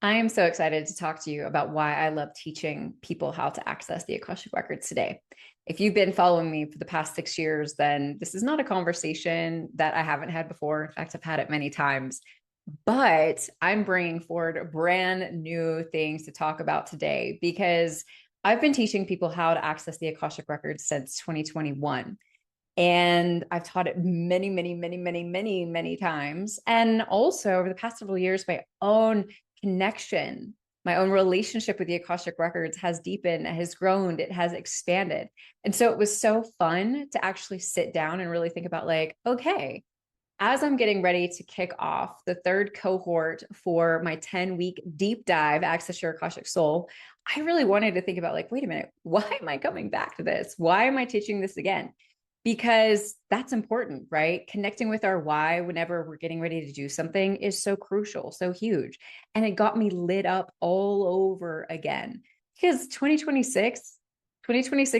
I am so excited to talk to you about why I love teaching people how to access the Akashic Records today. If you've been following me for the past 6 years, then this is not a conversation that I haven't had before. In fact, I've had it many times, but I'm bringing forward brand new things to talk about today because I've been teaching people how to access the Akashic Records since 2021. And I've taught it many, many, many, many, many, many times. And also over the past several years, my own connection, my own relationship with the Akashic Records has deepened, has grown, it has expanded. And so it was so fun to actually sit down and really think about, like, okay, as I'm getting ready to kick off the third cohort for my 10-week deep dive, Access Your Akashic Soul, I really wanted to think about, like, wait a minute, why am I coming back to this? Why am I teaching this again? Because that's important, right? Connecting with our why whenever we're getting ready to do something is so crucial, so huge. And it got me lit up all over again because 2026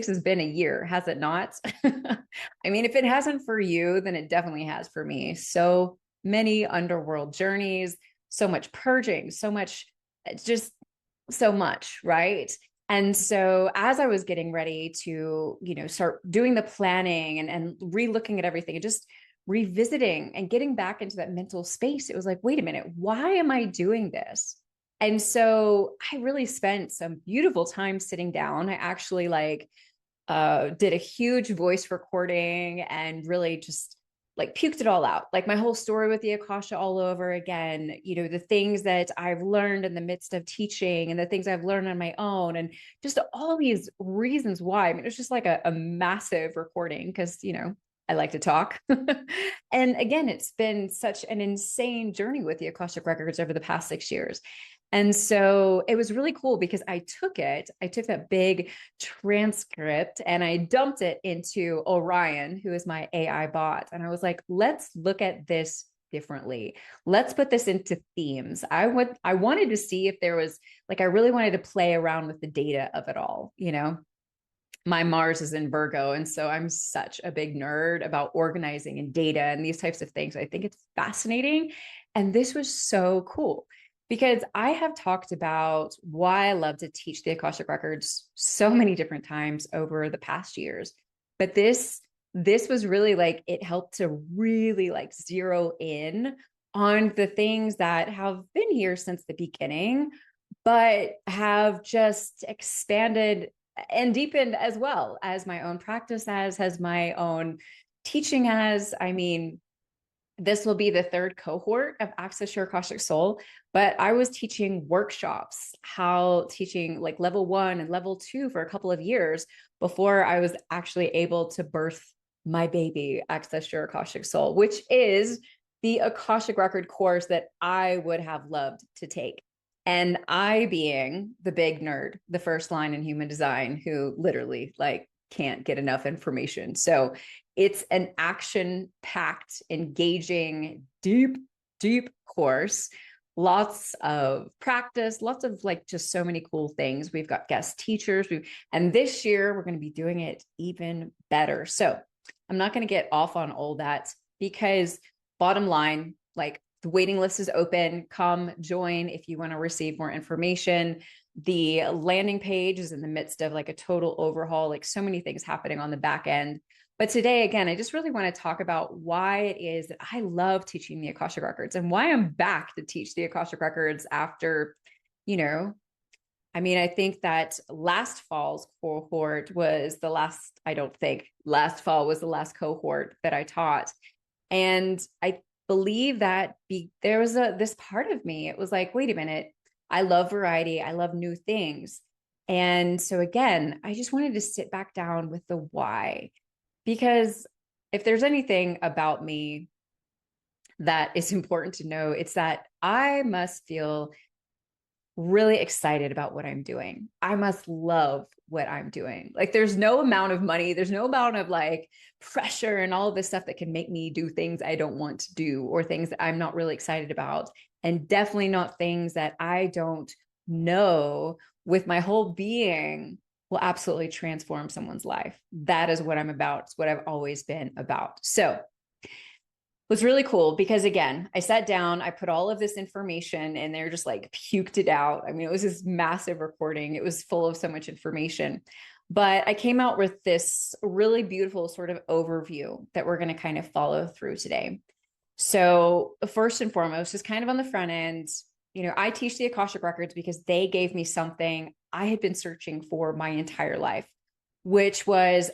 has been a year, has it not? I mean, if it hasn't for you, then it definitely has for me. So many underworld journeys, so much purging, so much, just so much, right? And so as I was getting ready to, start doing the planning and re-looking at everything and just revisiting and getting back into that mental space, it was like, wait a minute, why am I doing this? And so I really spent some beautiful time sitting down. I actually did a huge voice recording and really just like puked it all out, like my whole story with the Akasha all over again, the things that I've learned in the midst of teaching and the things I've learned on my own, and just all these reasons why. I mean, it was just like a massive recording because, I like to talk. And again, it's been such an insane journey with the Akashic Records over the past 6 years. And so it was really cool because I took that big transcript and I dumped it into Orion, who is my AI bot. And I was like, let's look at this differently. Let's put this into themes. I wanted to see if there was, like, I really wanted to play around with the data of it all, My Mars is in Virgo. And so I'm such a big nerd about organizing and data and these types of things. I think it's fascinating. And this was so cool because I have talked about why I love to teach the Akashic Records so many different times over the past years. But this was really like, it helped to really like zero in on the things that have been here since the beginning, but have just expanded and deepened as well as my own practice has my own teaching as. I mean, this will be the third cohort of Access Your Akashic Soul, but I was teaching workshops, how teaching like level 1 and level 2 for a couple of years before I was actually able to birth my baby, Access Your Akashic Soul, which is the Akashic Record course that I would have loved to take. And I, being the big nerd, the first line in human design, who literally like can't get enough information. So it's an action packed, engaging, deep, deep course. Lots of practice, lots of like just so many cool things. We've got guest teachers. And this year we're going to be doing it even better. So I'm not going to get off on all that because bottom line, like, the waiting list is open. Come join if you want to receive more information. The landing page is in the midst of like a total overhaul, like so many things happening on the back end. But today, again, I just really want to talk about why it is that I love teaching the Akashic Records and why I'm back to teach the Akashic Records after, I mean, I think that last fall's cohort was the last, I don't think last fall was the last cohort that I taught. And I believe that there was this part of me. It was like, wait a minute, I love variety. I love new things. And so again, I just wanted to sit back down with the why, because if there's anything about me that is important to know, it's that I must feel really excited about what I'm doing. I must love what I'm doing. Like, there's no amount of money, there's no amount of like pressure and all of this stuff that can make me do things I don't want to do or things that I'm not really excited about. And definitely not things that I don't know with my whole being will absolutely transform someone's life. That is what I'm about. It's what I've always been about. So was really cool because again, I sat down, I put all of this information and they're just like puked it out. I mean, it was this massive recording. It was full of so much information. But I came out with this really beautiful sort of overview that we're going to kind of follow through today. So, first and foremost, just kind of on the front end, I teach the Akashic Records because they gave me something I had been searching for my entire life, which was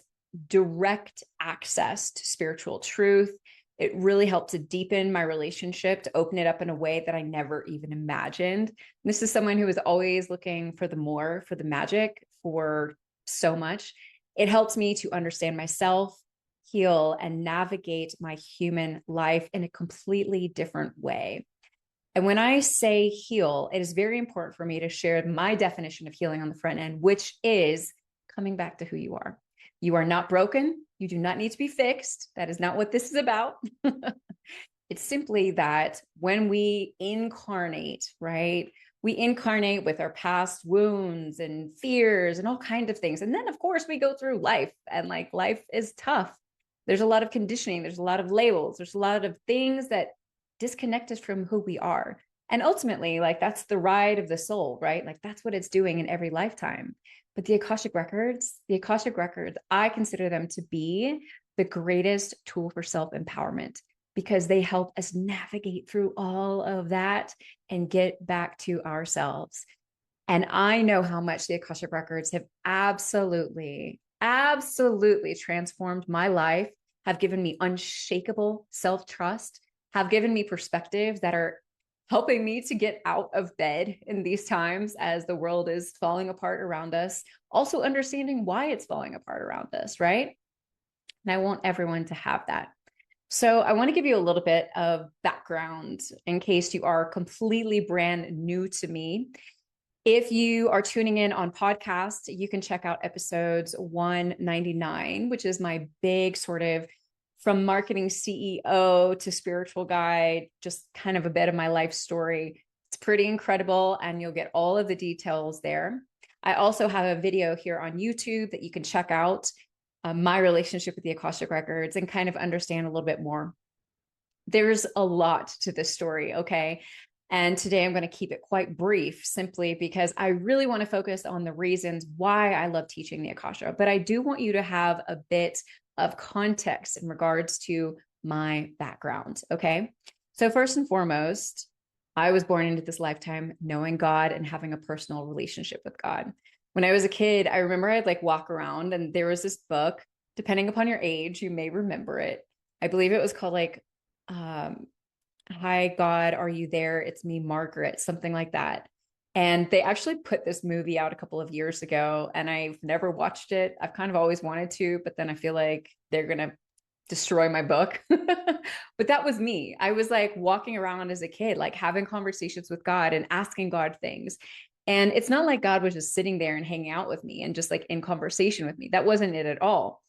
direct access to spiritual truth. It really helped to deepen my relationship, to open it up in a way that I never even imagined. This is someone who was always looking for the more, for the magic, for so much. It helps me to understand myself, heal, and navigate my human life in a completely different way. And when I say heal, it is very important for me to share my definition of healing on the front end, which is coming back to who you are. You are not broken. You do not need to be fixed. That is not what this is about. It's simply that when we incarnate, right? We incarnate with our past wounds and fears and all kinds of things. And then, of course, we go through life, and like life is tough. There's a lot of conditioning. There's a lot of labels. There's a lot of things that disconnect us from who we are. And ultimately, like that's the ride of the soul, right? Like that's what it's doing in every lifetime. But the Akashic Records, I consider them to be the greatest tool for self-empowerment because they help us navigate through all of that and get back to ourselves. And I know how much the Akashic Records have absolutely, absolutely transformed my life, have given me unshakable self-trust, have given me perspectives that are helping me to get out of bed in these times as the world is falling apart around us, also understanding why it's falling apart around us, right? And I want everyone to have that. So I want to give you a little bit of background in case you are completely brand new to me. If you are tuning in on podcast, you can check out episodes 199, which is my big sort of from marketing CEO to spiritual guide, just kind of a bit of my life story. It's pretty incredible, and you'll get all of the details there. I also have a video here on YouTube that you can check out, my relationship with the Akashic Records, and kind of understand a little bit more. There's a lot to this story, okay? And today I'm going to keep it quite brief simply because I really want to focus on the reasons why I love teaching the Akasha. But I do want you to have a bit of context in regards to my background, okay? So first and foremost, I was born into this lifetime knowing God and having a personal relationship with God. When I was a kid, I remember I'd like walk around and there was this book, depending upon your age, you may remember it. I believe it was called like, Hi, God, are you there? It's me, Margaret, something like that. And they actually put this movie out a couple of years ago, and I've never watched it. I've kind of always wanted to, but then I feel like they're going to destroy my book. But that was me. I was like walking around as a kid, like having conversations with God and asking God things. And it's not like God was just sitting there and hanging out with me and just like in conversation with me. That wasn't it at all.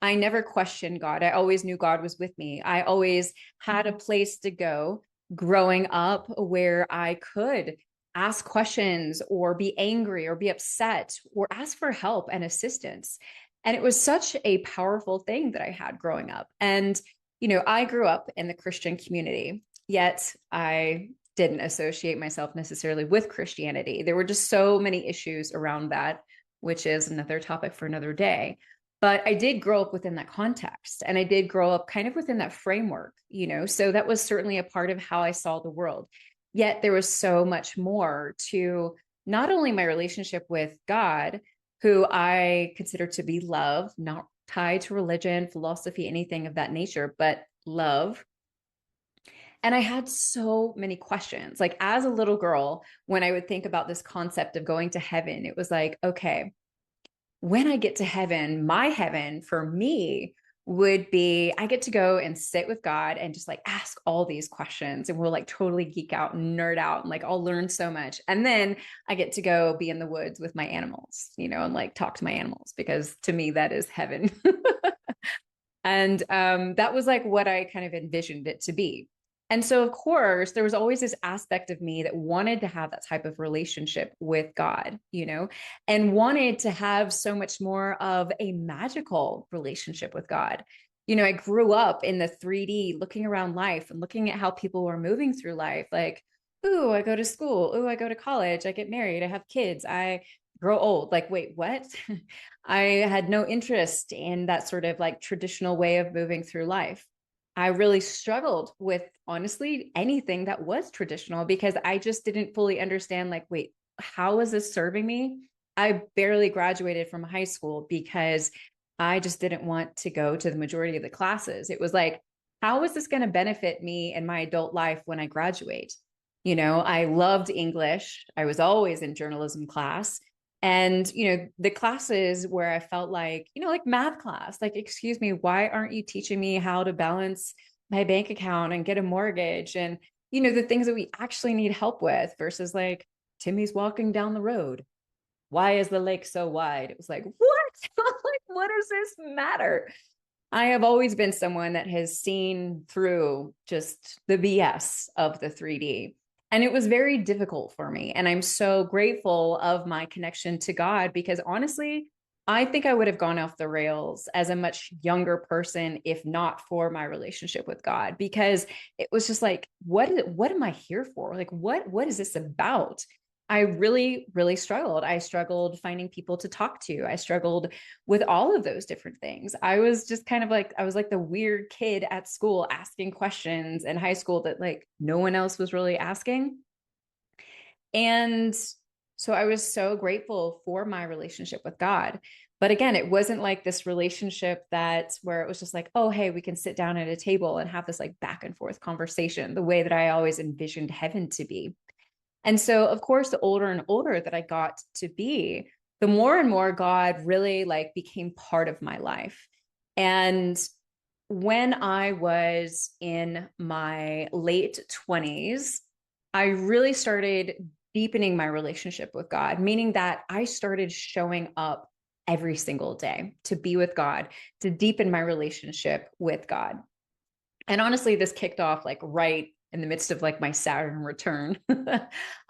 I never questioned God. I always knew God was with me. I always had a place to go growing up where I could ask questions or be angry or be upset or ask for help and assistance. And it was such a powerful thing that I had growing up. And, I grew up in the Christian community, yet I didn't associate myself necessarily with Christianity. There were just so many issues around that, which is another topic for another day. But I did grow up within that context, and I did grow up kind of within that framework, so that was certainly a part of how I saw the world. Yet there was so much more to not only my relationship with God, who I consider to be love, not tied to religion, philosophy, anything of that nature, but love. And I had so many questions. Like as a little girl, when I would think about this concept of going to heaven, it was like, okay, when I get to heaven, my heaven for me would be I get to go and sit with God and just like ask all these questions, and we'll like totally geek out and nerd out and like I'll learn so much. And then I get to go be in the woods with my animals, and like talk to my animals, because to me that is heaven. And that was like what I kind of envisioned it to be. And so, of course, there was always this aspect of me that wanted to have that type of relationship with God, and wanted to have so much more of a magical relationship with God. I grew up in the 3D looking around life and looking at how people were moving through life. Like, ooh, I go to school. Ooh, I go to college. I get married. I have kids. I grow old. Like, wait, what? I had no interest in that sort of like traditional way of moving through life. I really struggled with honestly anything that was traditional because I just didn't fully understand, like, wait, how is this serving me? I barely graduated from high school because I just didn't want to go to the majority of the classes. It was like, how is this going to benefit me in my adult life when I graduate? I loved English. I was always in journalism class. And, the classes where I felt like, like math class, like, excuse me, why aren't you teaching me how to balance my bank account and get a mortgage? And, the things that we actually need help with versus like, Timmy's walking down the road. Why is the lake so wide? It was like, what? Like, what does this matter? I have always been someone that has seen through just the BS of the 3D. And it was very difficult for me. And I'm so grateful of my connection to God because honestly, I think I would have gone off the rails as a much younger person if not for my relationship with God, because it was just like, what am I here for? Like, what is this about? I really, really struggled. I struggled finding people to talk to. I struggled with all of those different things. I was just kind of like, I was like the weird kid at school asking questions in high school that like no one else was really asking. And so I was so grateful for my relationship with God. But again, it wasn't like this relationship that where it was just like, oh, hey, we can sit down at a table and have this like back and forth conversation, the way that I always envisioned heaven to be. And so, of course, the older and older that I got to be, the more and more God really like became part of my life. And when I was in my late 20s, I really started deepening my relationship with God, meaning that I started showing up every single day to be with God, to deepen my relationship with God. And honestly, this kicked off like right in the midst of like my Saturn return.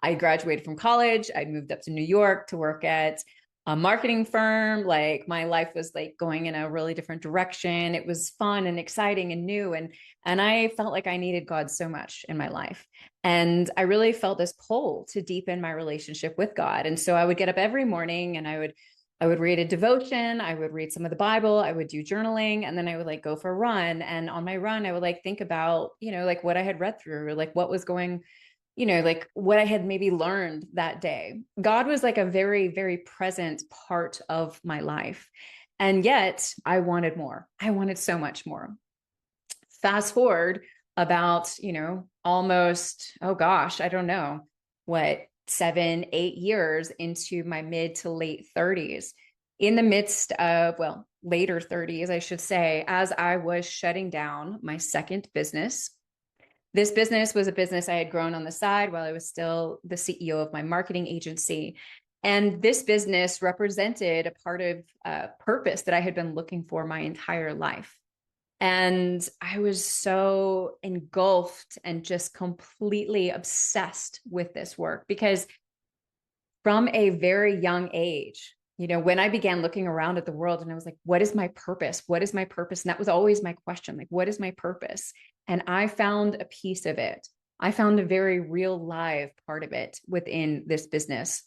I graduated from college. I moved up to New York to work at a marketing firm. Like my life was like going in a really different direction. It was fun and exciting and new. And I felt like I needed God so much in my life. And I really felt this pull to deepen my relationship with God. And so I would get up every morning and I would read a devotion. I would read some of the Bible. I would do journaling, and then I would like go for a run. And on my run, I would like think about, like what I had read through, or like what was going, like what I had maybe learned that day. God was like a very, very present part of my life. And yet I wanted more. I wanted so much more. Fast forward about, almost, oh gosh, I don't know what, 7, 8 years into my mid to late 30s, in the midst of, well, later 30s, I should say, as I was shutting down my second business. This business was a business I had grown on the side while I was still the CEO of my marketing agency. And this business represented a part of purpose that I had been looking for my entire life. And I was so engulfed and just completely obsessed with this work because from a very young age, when I began looking around at the world and I was like, what is my purpose? What is my purpose? And that was always my question, like, what is my purpose? And I found a piece of it. I found a very real live part of it within this business.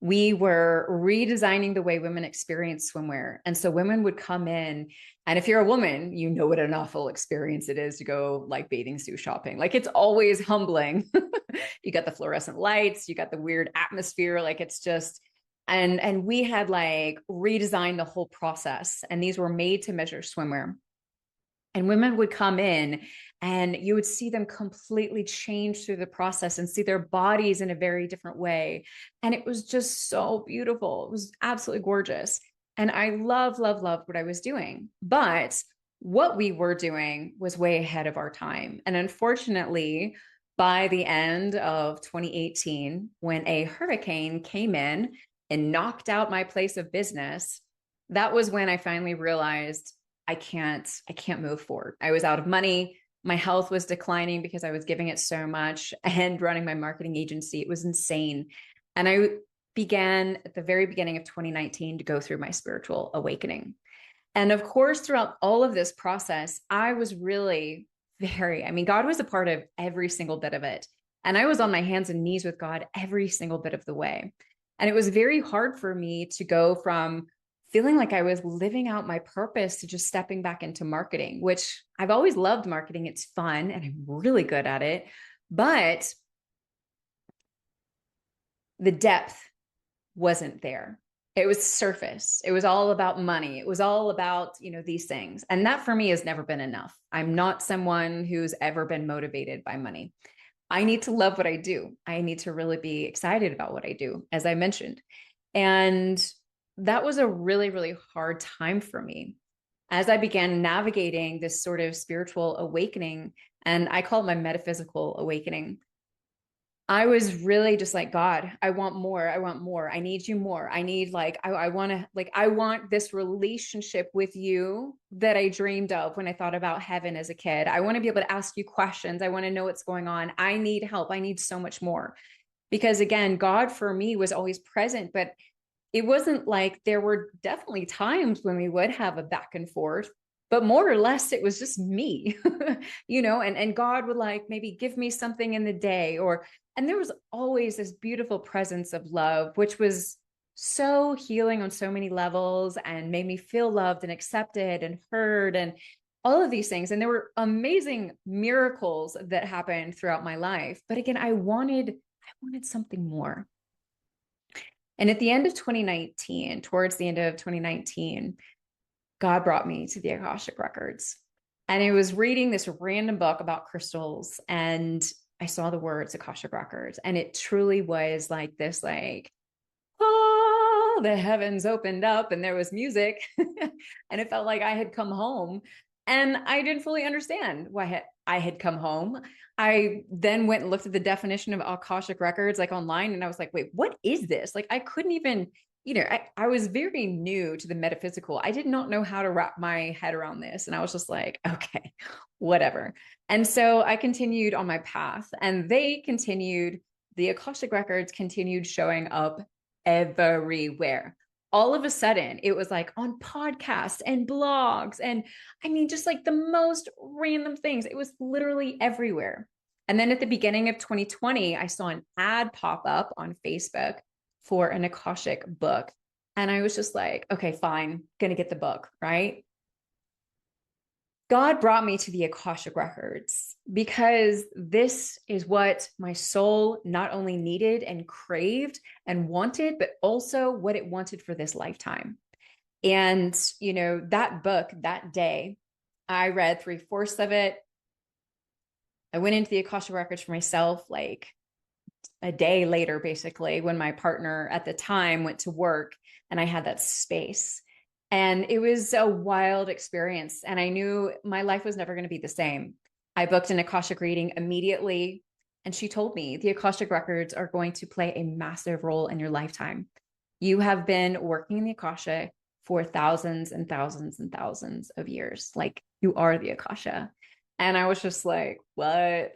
We were redesigning the way women experience swimwear. And so women would come in, and if you're a woman, you know what an awful experience it is to go like bathing suit shopping. Like it's always humbling. You got the fluorescent lights, you got the weird atmosphere. Like it's just, and we had like redesigned the whole process. And these were made to measure swimwear. And women would come in and you would see them completely change through the process and see their bodies in a very different way. And it was just so beautiful. It was absolutely gorgeous. And I love, love, love what I was doing. But what we were doing was way ahead of our time. And unfortunately, by the end of 2018, when a hurricane came in and knocked out my place of business, that was when I finally realized I can't move forward. I was out of money. My health was declining because I was giving it so much and running my marketing agency. It was insane. And I began at the very beginning of 2019 to go through my spiritual awakening. And of course, throughout all of this process, I was really I mean, God was a part of every single bit of it. And I was on my hands and knees with God every single bit of the way. And it was very hard for me to go from feeling like I was living out my purpose to just stepping back into marketing, which I've always loved marketing. It's fun and I'm really good at it. But the depth wasn't there. It was surface. It was all about money. It was all about, these things. And that for me has never been enough. I'm not someone who's ever been motivated by money. I need to love what I do. I need to really be excited about what I do, as I mentioned. And that was a really, really hard time for me as I began navigating this sort of spiritual awakening. And I call it my metaphysical awakening. I was really just like, God, I want more. I want more. I need you more. I need I want to I want this relationship with you that I dreamed of when I thought about heaven as a kid. I want to be able to ask you questions. I want to know what's going on. I need help. I need so much more because again, God for me was always present, but it wasn't like there were definitely times when we would have a back and forth, but more or less it was just me, and God would maybe give me something in the day and there was always this beautiful presence of love, which was so healing on so many levels and made me feel loved and accepted and heard and all of these things. And there were amazing miracles that happened throughout my life. But again, I wanted something more. And at the end of 2019, towards the end of 2019, God brought me to the Akashic Records. And I was reading this random book about crystals and I saw the words Akashic Records. And it truly was like this, oh, the heavens opened up and there was music. And it felt like I had come home. And I didn't fully understand why I had come home. I then went and looked at the definition of Akashic Records online. And I was like, wait, what is this? I couldn't even, I was very new to the metaphysical. I did not know how to wrap my head around this. And I was just like, okay, whatever. And so I continued on my path and the Akashic Records continued showing up everywhere. All of a sudden, it was on podcasts and blogs. And I mean, just the most random things. It was literally everywhere. And then at the beginning of 2020, I saw an ad pop up on Facebook for an Akashic book. And I was just like, okay, fine, gonna get the book, right? God brought me to the Akashic Records because this is what my soul not only needed and craved and wanted, but also what it wanted for this lifetime. And, that book that day, I read 3/4 of it. I went into the Akashic Records for myself, a day later, basically, when my partner at the time went to work and I had that space. And it was a wild experience. And I knew my life was never going to be the same. I booked an Akashic reading immediately. And she told me the Akashic Records are going to play a massive role in your lifetime. You have been working in the Akasha for thousands and thousands and thousands of years. You are the Akasha. And I was just like, what?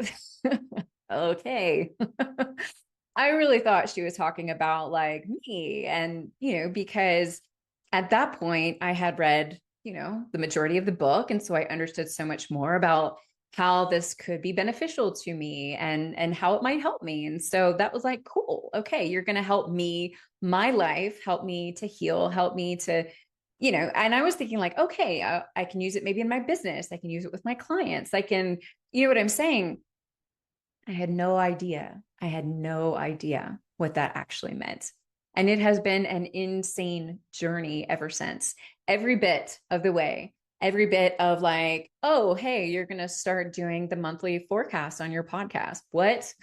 Okay. I really thought she was talking about me. And, because at that point I had read, the majority of the book. And so I understood so much more about how this could be beneficial to me and how it might help me. And so that was cool. Okay. You're going to help me, my life, help me to heal, help me to, and I was thinking okay, I can use it maybe in my business. I can use it with my clients. I can, what I'm saying? I had no idea. I had no idea what that actually meant. And it has been an insane journey ever since. Every bit of the way, every bit of oh, hey, you're going to start doing the monthly forecast on your podcast. What?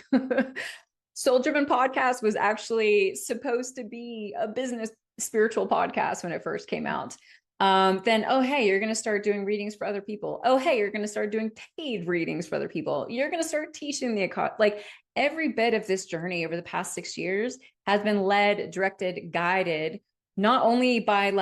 Soul Driven Podcast was actually supposed to be a business spiritual podcast when it first came out. Then, oh, hey, you're going to start doing readings for other people. Oh, hey, you're going to start doing paid readings for other people. You're going to start teaching the every bit of this journey over the past 6 years has been led, directed, guided, not only by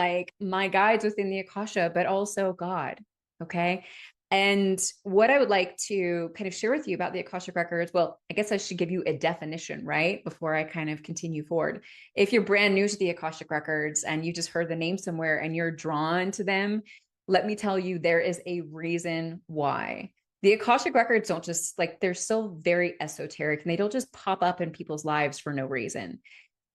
my guides within the Akasha, but also God. Okay. And what I would like to kind of share with you about the Akashic Records, well, I guess I should give you a definition, right? Before I kind of continue forward. If you're brand new to the Akashic Records and you just heard the name somewhere and you're drawn to them, let me tell you, there is a reason why. The Akashic records don't just like, they're still very esoteric and they don't just pop up in people's lives for no reason.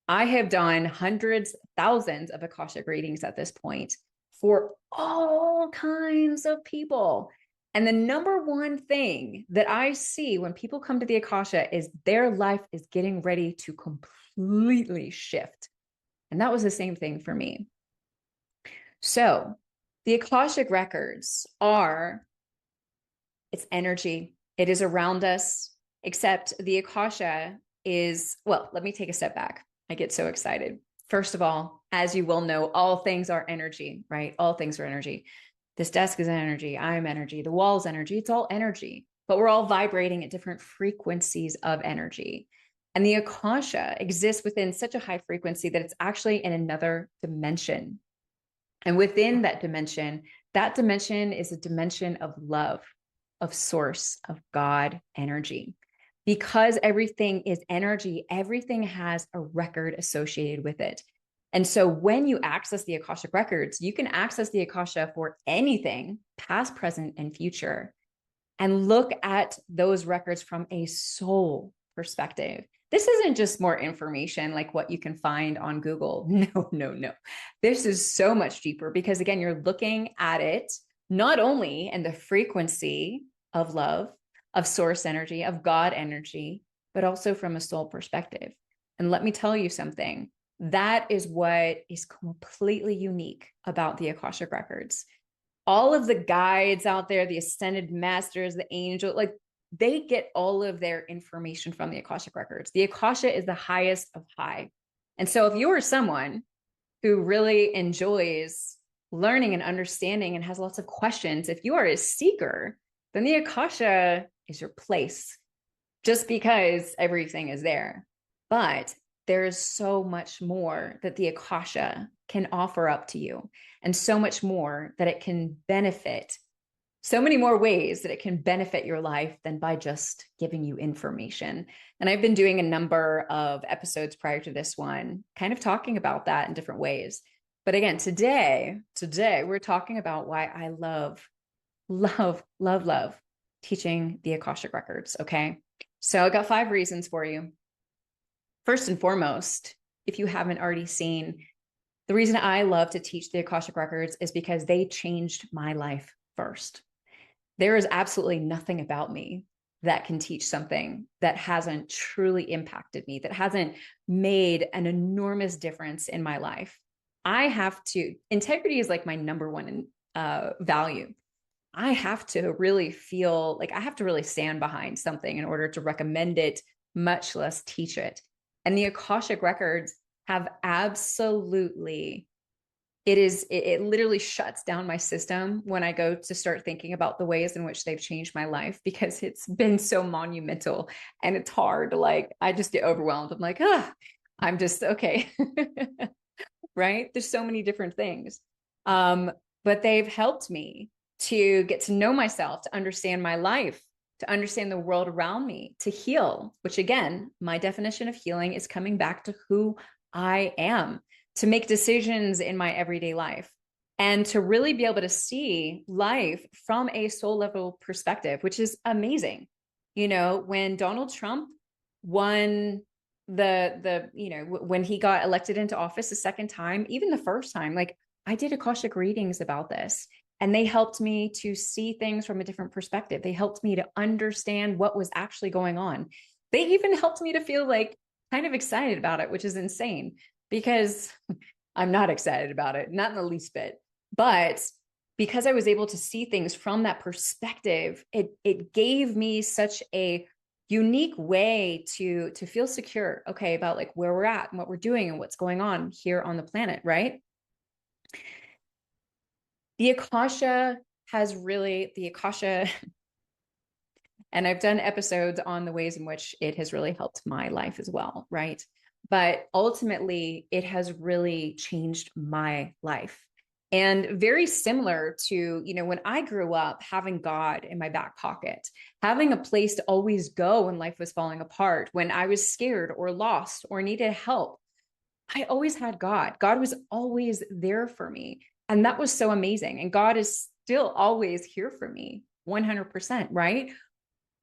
I have done hundreds, thousands of Akashic readings at this point for all kinds of people. And the number one thing that I see when people come to the Akasha is their life is getting ready to completely shift. And that was the same thing for me. So the Akashic records are, it's energy. It is around us, except the Akasha is, well, let me take a step back. I get so excited. First of all, as you will know, all things are energy, right? All things are energy. This desk is energy. I'm energy. The wall's energy. It's all energy, but we're all vibrating at different frequencies of energy. And the Akasha exists within such a high frequency that it's actually in another dimension. And within that dimension is a dimension of love, of source, of God energy. Because everything is energy, everything has a record associated with it. And so when you access the Akashic records, you can access the Akasha for anything, past, present, and future, and look at those records from a soul perspective. This isn't just more information like what you can find on Google. No, no, no. This is so much deeper because, again, you're looking at it not only in the frequency of love, of source energy, of God energy, but also from a soul perspective. And let me tell you something. That is what is completely unique about the Akashic records. All of the guides out there, the ascended masters, the angel, like they get all of their information from the Akashic records. The Akasha is the highest of high. And so if you are someone who really enjoys learning and understanding and has lots of questions, if you are a seeker, then the Akasha is your place just because everything is there. But there is so much more that the Akasha can offer up to you, and so much more that it can benefit, so many more ways that it can benefit your life than by just giving you information. And I've been doing a number of episodes prior to this one, kind of talking about that in different ways. But again, today we're talking about why I love teaching the Akashic records. Okay. So I got 5 reasons for you. First and foremost, if you haven't already seen, the reason I love to teach the Akashic records is because they changed my life first. There is absolutely nothing about me that can teach something that hasn't truly impacted me, that hasn't made an enormous difference in my life. Integrity is like my number one value. I have to really feel like I have to really stand behind something in order to recommend it, much less teach it. And the Akashic records have absolutely, it literally shuts down my system when I go to start thinking about the ways in which they've changed my life, because it's been so monumental and it's hard. Like, I just get overwhelmed. I'm like, I'm just okay. Right? There's so many different things. But they've helped me to get to know myself, to understand my life, to understand the world around me, to heal, which again, my definition of healing is coming back to who I am, to make decisions in my everyday life, and to really be able to see life from a soul level perspective, which is amazing. You know, when Donald Trump won when he got elected into office the second time, even the first time, like I did Akashic readings about this. And they helped me to see things from a different perspective. They helped me to understand what was actually going on. They even helped me to feel like kind of excited about it, which is insane because I'm not excited about it, not in the least bit. But because I was able to see things from that perspective, it gave me such a unique way to feel secure, okay, about like where we're at and what we're doing and what's going on here on the planet, right? The Akasha, and I've done episodes on the ways in which it has really helped my life as well, right? But ultimately, it has really changed my life. And very similar to, when I grew up, having God in my back pocket, having a place to always go when life was falling apart, when I was scared or lost or needed help, I always had God. God was always there for me. And that was so amazing. And God is still always here for me, 100%, right?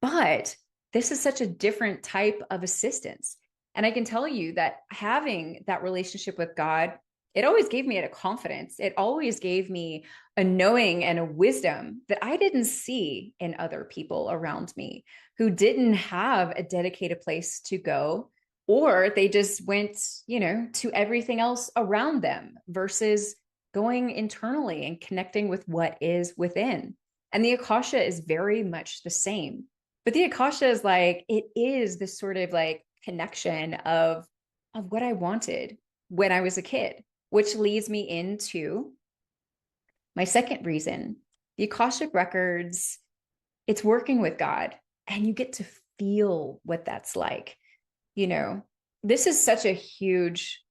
But this is such a different type of assistance. And I can tell you that having that relationship with God, it always gave me a confidence. It always gave me a knowing and a wisdom that I didn't see in other people around me who didn't have a dedicated place to go, or they just went, to everything else around them versus going internally and connecting with what is within. And the Akasha is very much the same. But the Akasha is like, it is this sort of like connection of what I wanted when I was a kid, which leads me into my second reason. The Akashic Records, it's working with God, and you get to feel what that's like. You know, this is such a huge,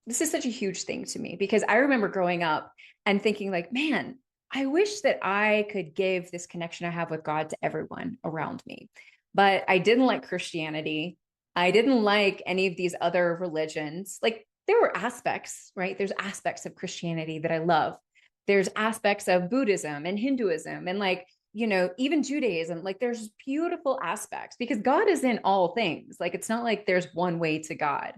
this is such a huge thing to me, because I remember growing up and thinking like, man, I wish that I could give this connection I have with God to everyone around me. But I didn't like Christianity. I didn't like any of these other religions. Like, there were aspects, right? There's aspects of Christianity that I love. There's aspects of Buddhism and Hinduism and, like, even Judaism. Like, there's beautiful aspects because God is in all things. Like, it's not like there's one way to God.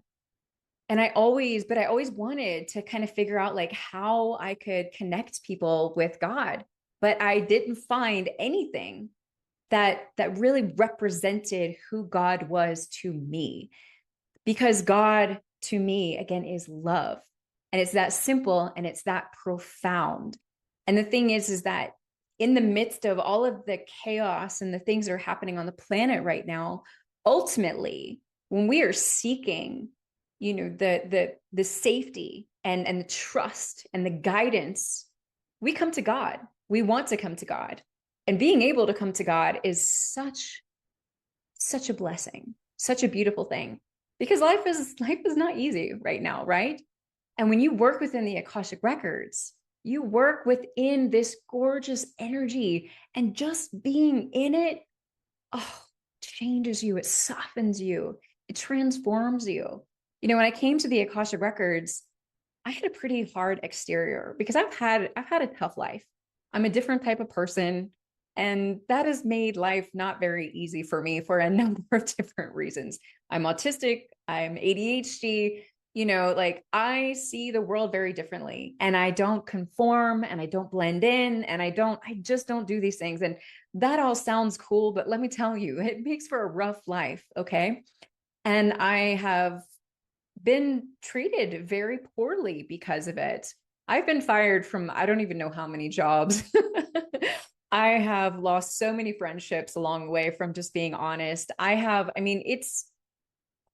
And I always wanted to kind of figure out like how I could connect people with God, but I didn't find anything that really represented who God was to me, because God to me again is love, and it's that simple and it's that profound. And the thing is that in the midst of all of the chaos and the things that are happening on the planet right now, ultimately, when we are seeking, the safety and the trust and the guidance, we come to God. We want to come to God. And being able to come to God is such a blessing, such a beautiful thing, because life is not easy right now, right? And when you work within the Akashic Records, you work within this gorgeous energy, and just being in it, oh, changes you, it softens you, it transforms you. When I came to the Akashic Records, I had a pretty hard exterior because I've had a tough life. I'm a different type of person, and that has made life not very easy for me for a number of different reasons. I'm autistic, I'm ADHD, like, I see the world very differently, and I don't conform, and I don't blend in, and I just don't do these things. And that all sounds cool, but let me tell you, it makes for a rough life, okay? And I have been treated very poorly because of it. I've been fired from I don't even know how many jobs. I have lost so many friendships along the way from just being honest. I mean, it's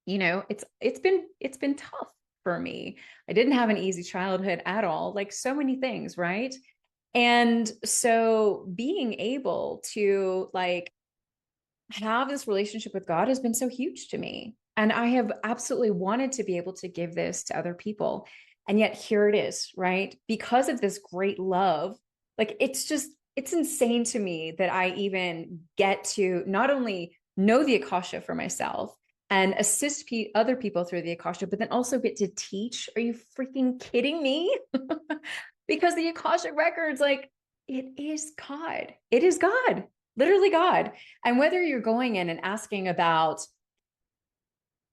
been tough for me. I didn't have an easy childhood at all, like so many things, right? And so being able to like have this relationship with God has been so huge to me. And I have absolutely wanted to be able to give this to other people. And yet here it is, right? Because of this great love, like, it's insane to me that I even get to not only know the Akasha for myself and assist other people through the Akasha, but then also get to teach. Are you freaking kidding me? Because the Akashic Records, like, it is God. It is God, literally God. And whether you're going in and asking about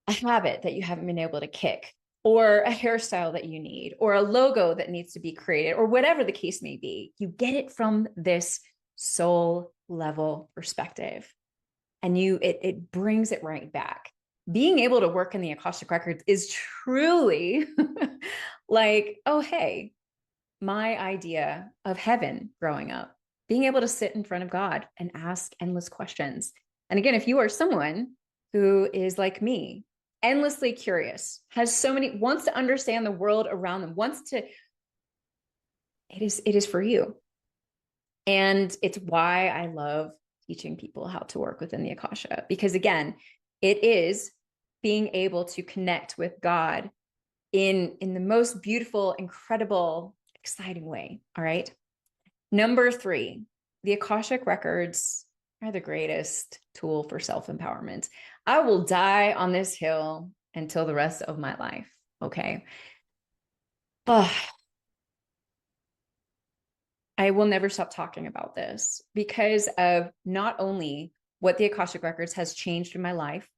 a habit that you haven't been able to kick, or a hairstyle that you need, or a logo that needs to be created, or whatever the case may be, you get it from this soul level perspective. And it brings it right back. Being able to work in the Akashic Records is truly like, oh, hey, my idea of heaven growing up, being able to sit in front of God and ask endless questions. And again, if you are someone who is like me, endlessly curious, wants to understand the world around them, it is for you. And it's why I love teaching people how to work within the Akasha, because again, it is being able to connect with God in the most beautiful, incredible, exciting way. All right. Number 3, the Akashic Records are the greatest tool for self-empowerment. I will die on this hill until the rest of my life. Okay. Oh, I will never stop talking about this because of not only what the Akashic Records has changed in my life,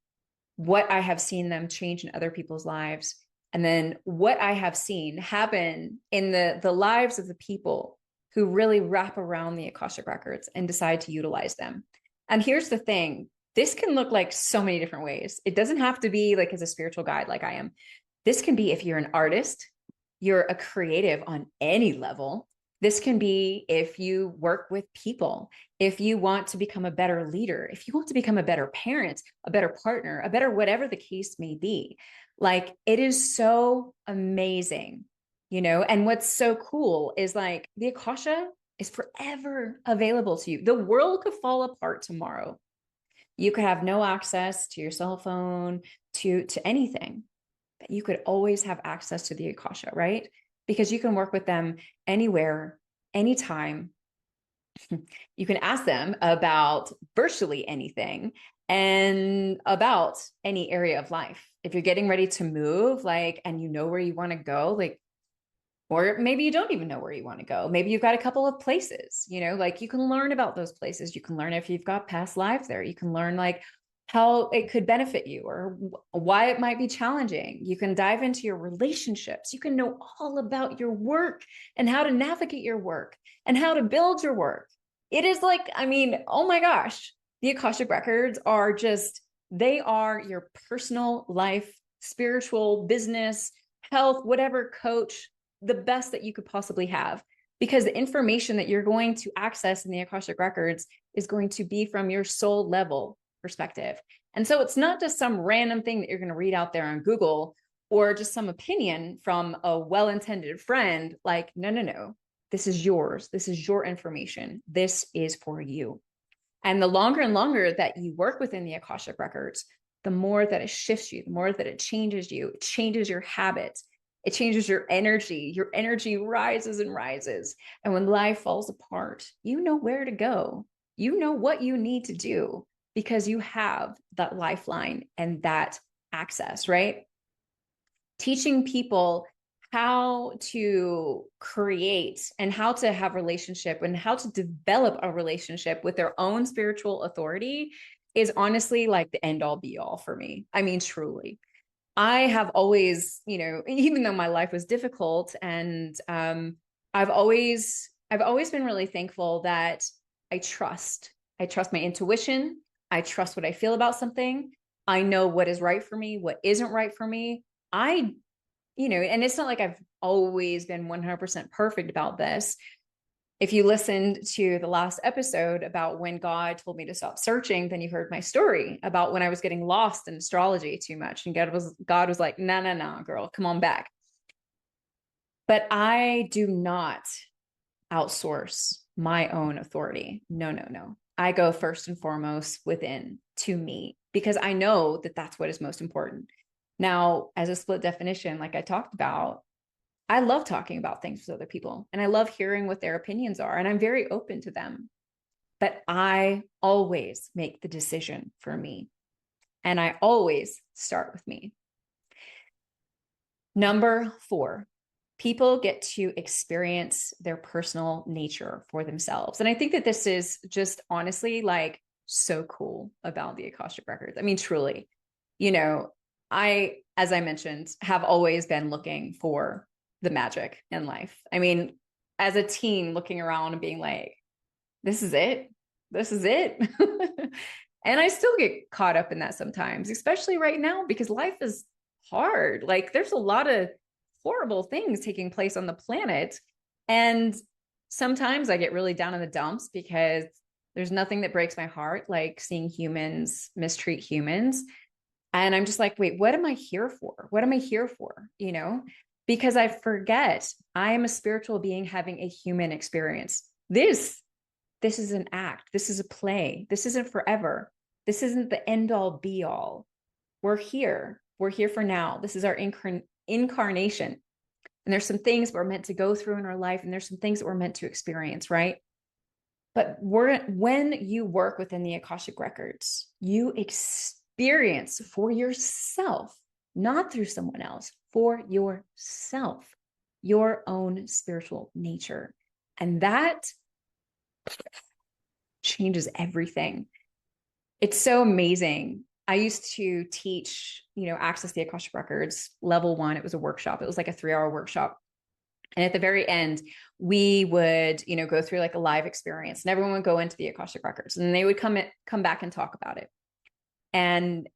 what I have seen them change in other people's lives, and then what I have seen happen in the lives of the people who really wrap around the Akashic Records and decide to utilize them. And here's the thing, this can look like so many different ways. It doesn't have to be like as a spiritual guide like I am. This can be if you're an artist, you're a creative on any level. This can be if you work with people, if you want to become a better leader, if you want to become a better parent, a better partner, a better whatever the case may be. Like, it is so amazing, you know? And what's so cool is like the Akasha is forever available to you. The world could fall apart tomorrow. You could have no access to your cell phone, to anything, but you could always have access to the Akasha, right? Because you can work with them anywhere, anytime. You can ask them about virtually anything and about any area of life. If you're getting ready to move, like, and you know where you want to go, like, or maybe you don't even know where you want to go. Maybe you've got a couple of places, you know, like you can learn about those places. You can learn if you've got past lives there. You can learn like how it could benefit you or why it might be challenging. You can dive into your relationships. You can know all about your work and how to navigate your work and how to build your work. It is like, I mean, oh my gosh, the Akashic Records are just, they are your personal life, spiritual, business, health, whatever coach, the best that you could possibly have, because the information that you're going to access in the Akashic Records is going to be from your soul level perspective. And so it's not just some random thing that you're going to read out there on Google or just some opinion from a well-intended friend. Like, no, no, no, this is yours. This is your information. This is for you. And the longer and longer that you work within the Akashic Records, the more that it shifts you, the more that it changes you, it changes your habits. It changes your energy. Your energy rises and rises. And when life falls apart, you know where to go. You know what you need to do because you have that lifeline and that access, right? Teaching people how to create and how to have relationship and how to develop a relationship with their own spiritual authority is honestly like the end all be all for me. I mean, truly. I have always, you know, even though my life was difficult, and I've always been really thankful that I trust my intuition. I trust what I feel about something. I know what is right for me, what isn't right for me. I, you know, and it's not like I've always been 100% perfect about this. If you listened to the last episode about when God told me to stop searching, then you heard my story about when I was getting lost in astrology too much. And God was like, no, no, no, girl, come on back. But I do not outsource my own authority. No, no, no. I go first and foremost within to me because I know that that's what is most important. Now, as a split definition, like I talked about, I love talking about things with other people and I love hearing what their opinions are. And I'm very open to them. But I always make the decision for me. And I always start with me. Number 4, people get to experience their personal nature for themselves. And I think that this is just honestly like so cool about the Akashic Records. I mean, truly, you know, as I mentioned, have always been looking for the magic in life. I mean, as a teen looking around and being like, this is it. This is it. And I still get caught up in that sometimes, especially right now, because life is hard. Like there's a lot of horrible things taking place on the planet. And sometimes I get really down in the dumps because there's nothing that breaks my heart like seeing humans mistreat humans. And I'm just like, wait, what am I here for? What am I here for? You know, because I forget I am a spiritual being having a human experience. This is an act. This is a play. This isn't forever. This isn't the end all be all. We're here. We're here for now. This is our incarnation. And there's some things we're meant to go through in our life, and there's some things that we're meant to experience, right? But when you work within the Akashic Records, you experience for yourself, not through someone else, for yourself, your own spiritual nature. And that changes everything. It's so amazing. I used to teach, Access the Akashic Records, level 1. It was a workshop. It was like a 3-hour workshop. And at the very end, we would, go through like a live experience, and everyone would go into the Akashic Records, and they would come back and talk about it. And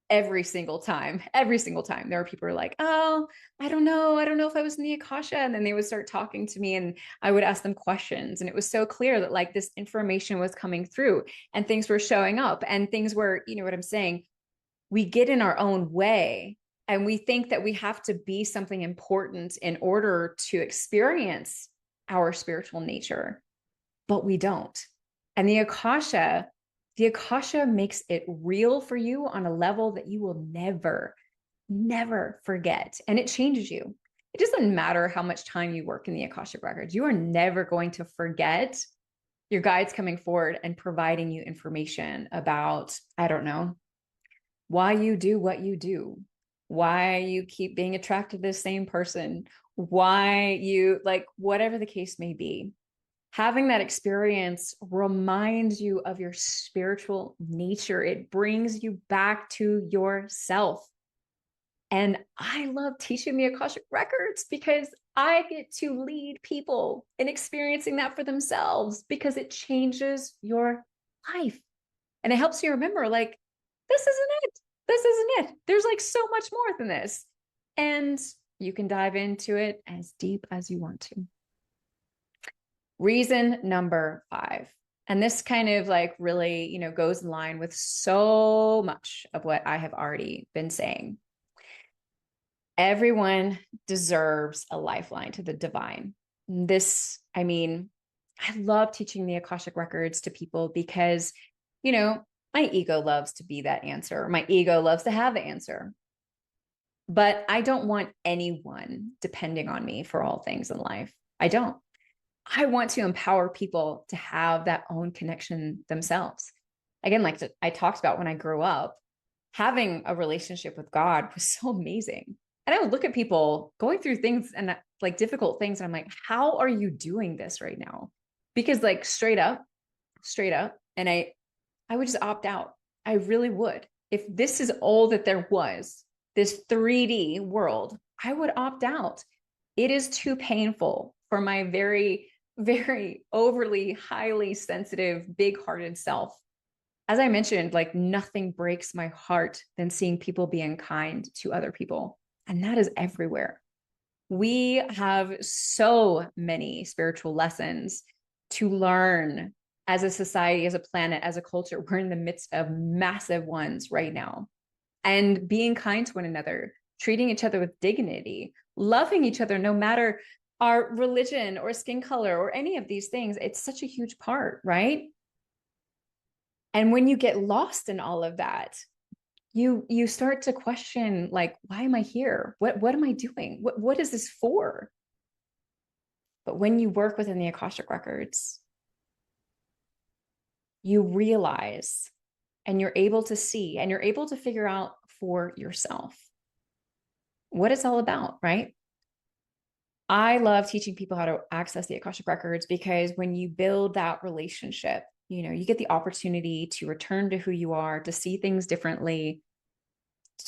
every single time, there were people who were like, oh, I don't know if I was in the Akasha. And then they would start talking to me, and I would ask them questions. And it was so clear that like this information was coming through and things were showing up, and things were, you know what I'm saying? We get in our own way, and we think that we have to be something important in order to experience our spiritual nature, but we don't. And the Akasha makes it real for you on a level that you will never, never forget. And it changes you. It doesn't matter how much time you work in the Akashic Records. You are never going to forget your guides coming forward and providing you information about, I don't know, why you do what you do, why you keep being attracted to the same person, why you like, whatever the case may be. Having that experience reminds you of your spiritual nature. It brings you back to yourself. And I love teaching the Akashic Records because I get to lead people in experiencing that for themselves, because it changes your life. And it helps you remember, like, this isn't it. This isn't it. There's like so much more than this. And you can dive into it as deep as you want to. Reason number 5. And this kind of like really, goes in line with so much of what I have already been saying. Everyone deserves a lifeline to the divine. I love teaching the Akashic Records to people because, my ego loves to be that answer. My ego loves to have the answer. But I don't want anyone depending on me for all things in life. I don't. I want to empower people to have that own connection themselves. Again, like I talked about when I grew up, having a relationship with God was so amazing. And I would look at people going through things and like difficult things. And I'm like, how are you doing this right now? Because like straight up. And I would just opt out. I really would. If this is all that there was, this 3D world, I would opt out. It is too painful for my very, very overly, highly sensitive, big-hearted self. As I mentioned, like nothing breaks my heart than seeing people being kind to other people. And that is everywhere. We have so many spiritual lessons to learn as a society, as a planet, as a culture. We're in the midst of massive ones right now. And being kind to one another, treating each other with dignity, loving each other, no matter our religion or skin color or any of these things, it's such a huge part, right? And when you get lost in all of that, you start to question, like, why am I here? What am I doing? What is this for? But when you work within the Akashic Records, you realize and you're able to see and you're able to figure out for yourself what it's all about, right? I love teaching people how to access the Akashic Records because when you build that relationship, you get the opportunity to return to who you are, to see things differently,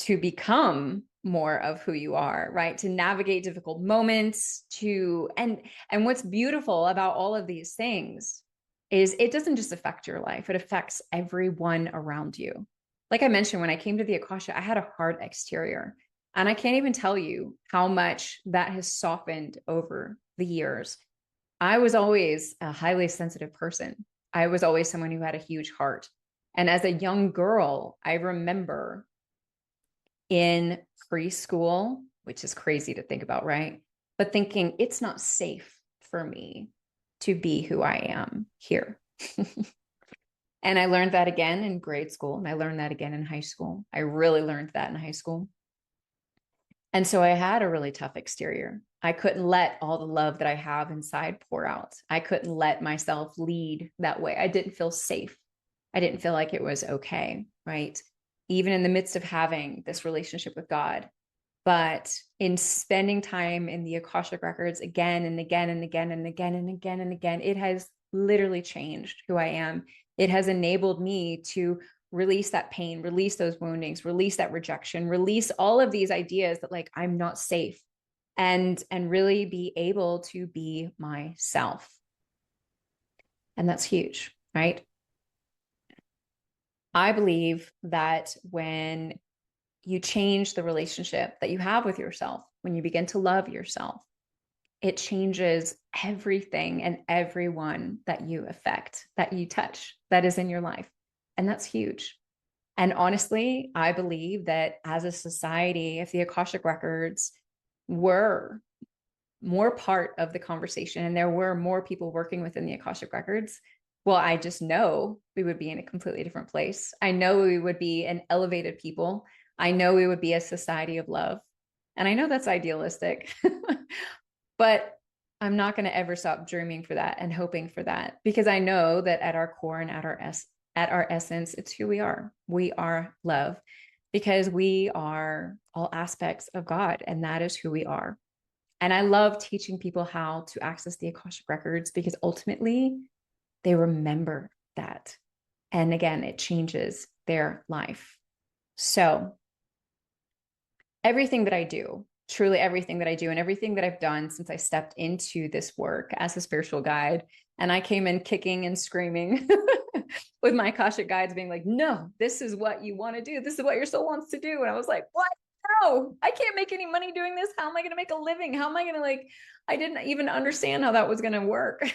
to become more of who you are, right? To navigate difficult moments, and what's beautiful about all of these things is it doesn't just affect your life, it affects everyone around you. Like I mentioned, when I came to the Akasha, I had a hard exterior. And I can't even tell you how much that has softened over the years. I was always a highly sensitive person. I was always someone who had a huge heart. And as a young girl, I remember in preschool, which is crazy to think about, right? But thinking it's not safe for me to be who I am here. And I learned that again in grade school. And I learned that again in high school. I really learned that in high school. And so I had a really tough exterior. I couldn't let all the love that I have inside pour out. I couldn't let myself lead that way. I didn't feel safe. I didn't feel like it was okay, right? Even in the midst of having this relationship with God, But in spending time in the Akashic Records again and again and again and again and again and again, it has literally changed who I am. It has enabled me to release that pain, release those woundings, release that rejection, release all of these ideas that like I'm not safe, and really be able to be myself. And that's huge, right? I believe that when you change the relationship that you have with yourself, when you begin to love yourself, it changes everything and everyone that you affect, that you touch, that is in your life. And that's huge. And honestly, I believe that as a society, if the Akashic Records were more part of the conversation and there were more people working within the Akashic Records, well, I just know we would be in a completely different place. I know we would be an elevated people. I know we would be a society of love. And I know that's idealistic, but I'm not going to ever stop dreaming for that and hoping for that, because I know that at our core and at our essence, it's who we are. We are love, because we are all aspects of God, and that is who we are. And I love teaching people how to access the Akashic Records, because ultimately they remember that. And again, it changes their life. So everything that I do, truly everything that I do, and everything that I've done since I stepped into this work as a spiritual guide, and I came in kicking and screaming with my Akashic guides being like, no, this is what you want to do. This is what your soul wants to do. And I was like, what? No, I can't make any money doing this. How am I going to make a living? How am I going to like, I didn't even understand how that was going to work.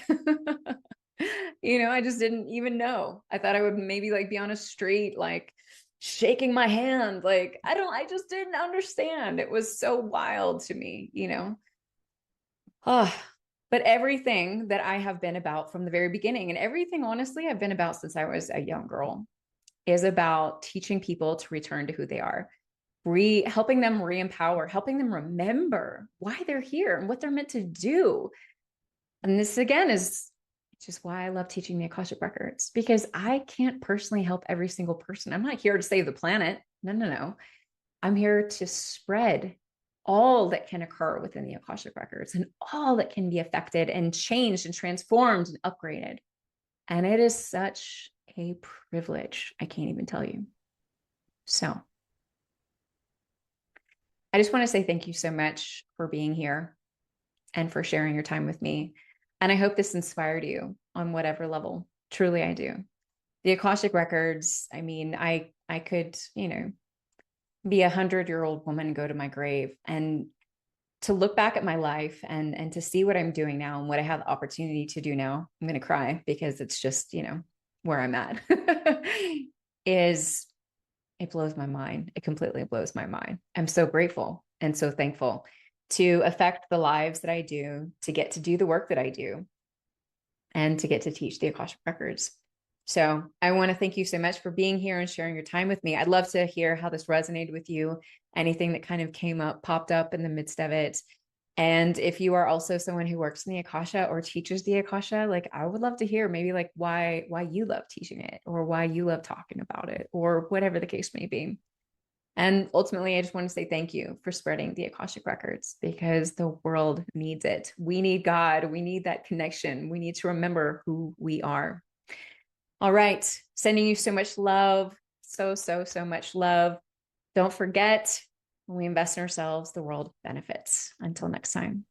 I just didn't even know. I thought I would maybe like be on a street, like shaking my hand. Like, I just didn't understand. It was so wild to me. Oh, but everything that I have been about from the very beginning, and everything, honestly, I've been about since I was a young girl, is about teaching people to return to who they are, helping them re-empower, helping them remember why they're here and what they're meant to do. And this, again, is just why I love teaching the Akashic Records, because I can't personally help every single person. I'm not here to save the planet. No, no, no. I'm here to spread all that can occur within the Akashic Records and all that can be affected and changed and transformed and upgraded. And it is such a privilege. I can't even tell you. So I just want to say thank you so much for being here and for sharing your time with me. And I hope this inspired you on whatever level. Truly, I do. The Akashic Records, I mean, I could, be 100-year-old woman, go to my grave, and to look back at my life and to see what I'm doing now and what I have the opportunity to do now, I'm going to cry because it's just, where I'm at it blows my mind. It completely blows my mind. I'm so grateful and so thankful to affect the lives that I do, to get to do the work that I do, and to get to teach the Akashic Records. So I want to thank you so much for being here and sharing your time with me. I'd love to hear how this resonated with you, anything that kind of popped up in the midst of it. And if you are also someone who works in the Akasha or teaches the Akasha, like I would love to hear maybe like why you love teaching it, or why you love talking about it, or whatever the case may be. And ultimately, I just want to say thank you for spreading the Akashic Records, because the world needs it. We need God. We need that connection. We need to remember who we are. All right. Sending you so much love. So, so, so much love. Don't forget, when we invest in ourselves, the world benefits. Until next time.